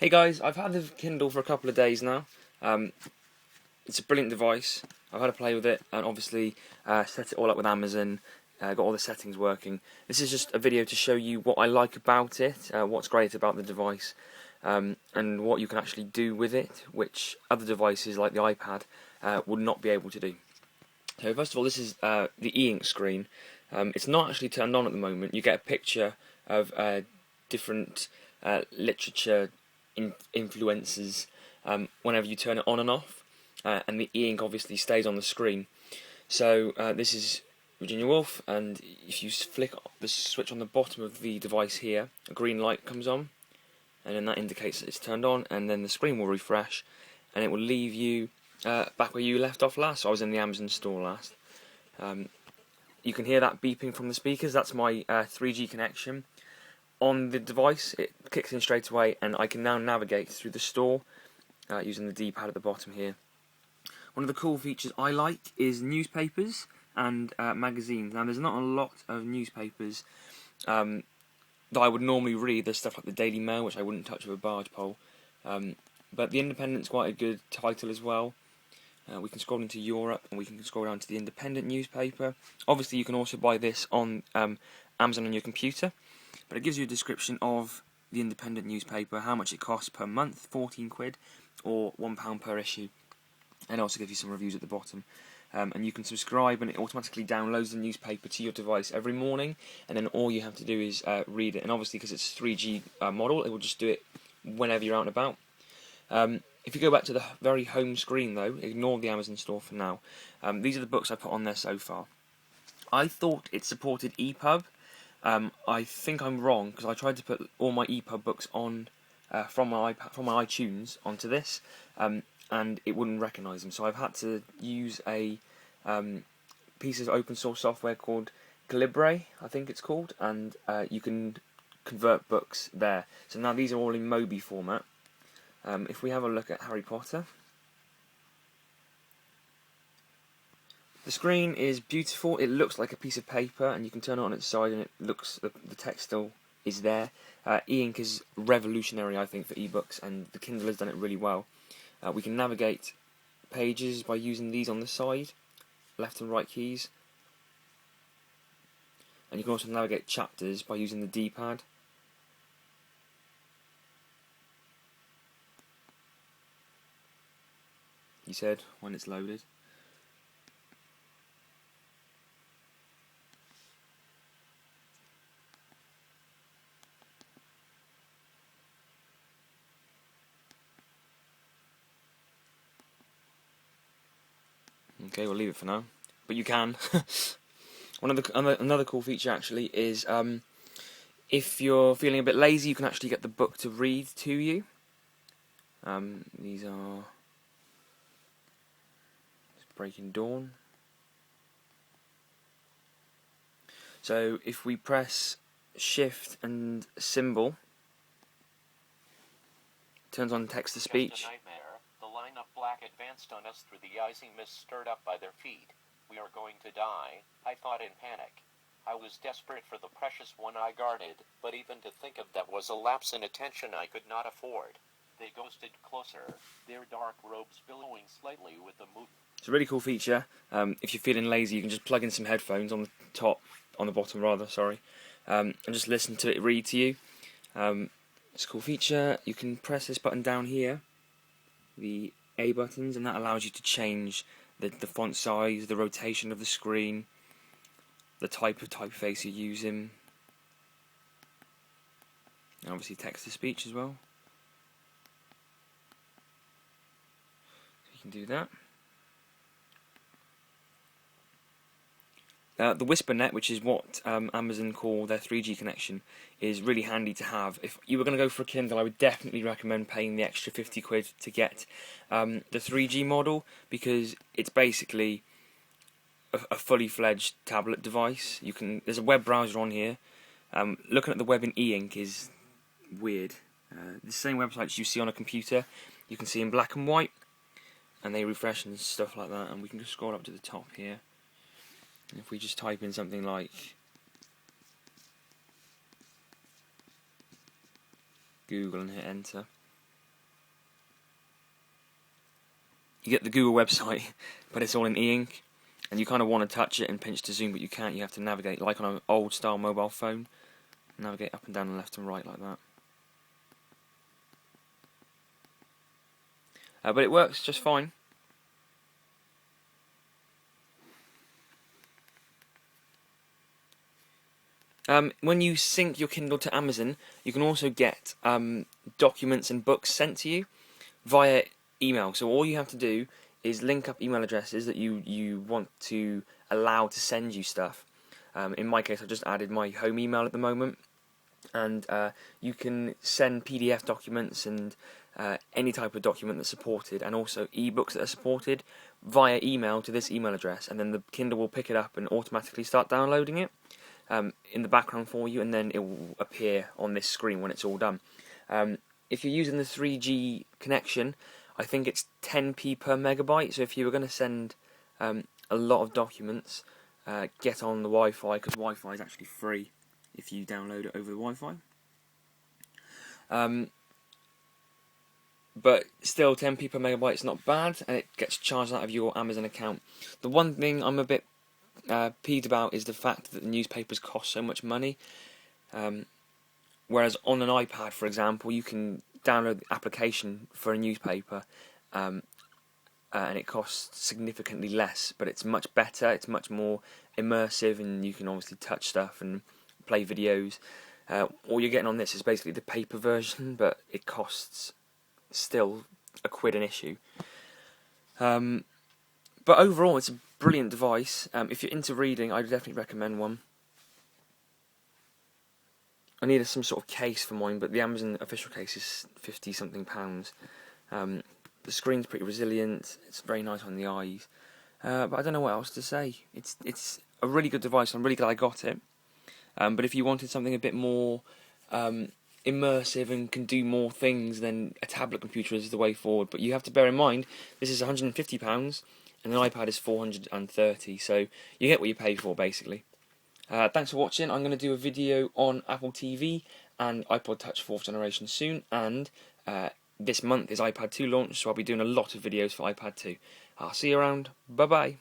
Hey guys, I've had the Kindle for a couple of days now. It's a brilliant device. I've had a play with it and obviously set it all up with Amazon, got all the settings working. This is just a video to show you what I like about it, what's great about the device, and what you can actually do with it, which other devices like the iPad would not be able to do. So first of all, this is the e-ink screen. It's not actually turned on at the moment. You get a picture of different literature influences whenever you turn it on and off, and the e-ink obviously stays on the screen. So this is Virginia Woolf, and if you flick the switch on the bottom of the device here, a green light comes on, and then that indicates that it's turned on, and then the screen will refresh, and it will leave you back where you left off last. So I was in the Amazon store last. You can hear that beeping from the speakers. That's my 3G connection. On the device, it kicks in straight away, and I can now navigate through the store using the D-pad at the bottom here. One of the cool features I like is newspapers and magazines. Now, there's not a lot of newspapers that I would normally read. There's stuff like the Daily Mail, which I wouldn't touch with a barge pole. But the Independent's quite a good title as well. We can scroll into Europe, and we can scroll down to the Independent newspaper. Obviously, you can also buy this on Amazon on your computer. But it gives you a description of the Independent newspaper, how much it costs per month, 14 quid, or £1 per issue. And also gives you some reviews at the bottom. And you can subscribe, and it automatically downloads the newspaper to your device every morning, and then all you have to do is read it. And obviously, because it's a 3G model, it will just do it whenever you're out and about. If you go back to the very home screen, though, ignore the Amazon store for now. These are the books I put on there so far. I thought it supported EPUB. I think I'm wrong, because I tried to put all my EPUB books on from my iTunes onto this, and it wouldn't recognise them. So I've had to use a piece of open source software called Calibre, I think it's called, and you can convert books there. So now these are all in Mobi format. If we have a look at Harry Potter, the screen is beautiful. It looks like a piece of paper, and you can turn it on its side, and it looks the text still is there. E-ink is revolutionary, I think, for ebooks, and the Kindle has done it really well. We can navigate pages by using these on the side, left and right keys, and you can also navigate chapters by using the D-pad. He said when it's loaded. Okay, we'll leave it for now, but you can. Another cool feature actually is if you're feeling a bit lazy, you can actually get the book to read to you. These are Breaking Dawn. So if we press Shift and symbol, it turns on text to speech. The line of black advanced on us through the icing mist stirred up by their feet. We are going to die, I thought in panic. I was desperate for the precious one I guarded, but even to think of that was a lapse in attention I could not afford. They ghosted closer, their dark robes billowing slightly with the movement. It's a really cool feature. If you're feeling lazy, you can just plug in some headphones on the bottom rather, and just listen to it read to you. It's a cool feature. You can press this button down here, the A buttons, and that allows you to change the font size, the rotation of the screen, the type of typeface you're using, and obviously text to speech as well. So you can do that. The WhisperNet, which is what Amazon call their 3G connection, is really handy to have. If you were going to go for a Kindle, I would definitely recommend paying the extra 50 quid to get the 3G model, because it's basically a fully fledged tablet device. There's a web browser on here. Looking at the web in e-ink is weird. The same websites you see on a computer, you can see in black and white, and they refresh and stuff like that. And we can just scroll up to the top here. If we just type in something like Google and hit enter, you get the Google website, but it's all in e-ink, and you kind of want to touch it and pinch to zoom, but you can't. You have to navigate like on an old style mobile phone, navigate up and down and left and right like that. But it works just fine. When you sync your Kindle to Amazon, you can also get documents and books sent to you via email. So all you have to do is link up email addresses that you want to allow to send you stuff. In my case, I've just added my home email at the moment, and you can send PDF documents and any type of document that's supported, and also ebooks that are supported via email to this email address, and then the Kindle will pick it up and automatically start downloading it in the background for you, and then it will appear on this screen when it's all done. If you're using the 3G connection, I think it's 10p per megabyte, so if you were going to send a lot of documents, get on the Wi-Fi, because Wi-Fi is actually free if you download it over the Wi-Fi. But still, 10p per megabyte is not bad, and it gets charged out of your Amazon account. The one thing I'm a bit peeved about is the fact that the newspapers cost so much money. Whereas on an iPad, for example, you can download the application for a newspaper, and it costs significantly less, but it's much better, it's much more immersive, and you can obviously touch stuff and play videos. All you're getting on this is basically the paper version, but it costs still £1 an issue. But overall, it's a brilliant device. If you're into reading, I'd definitely recommend one. I needed some sort of case for mine, but the Amazon official case is £50-something. The screen's pretty resilient. It's very nice on the eyes. But I don't know what else to say. It's a really good device. I'm really glad I got it. But if you wanted something a bit more immersive and can do more things, then a tablet computer is the way forward. But you have to bear in mind, this is £150 and an iPad is £430, so you get what you pay for, basically. Thanks for watching. I'm going to do a video on Apple TV and iPod Touch 4th generation soon, and this month is iPad 2 launch, so I'll be doing a lot of videos for iPad 2. I'll see you around. Bye bye.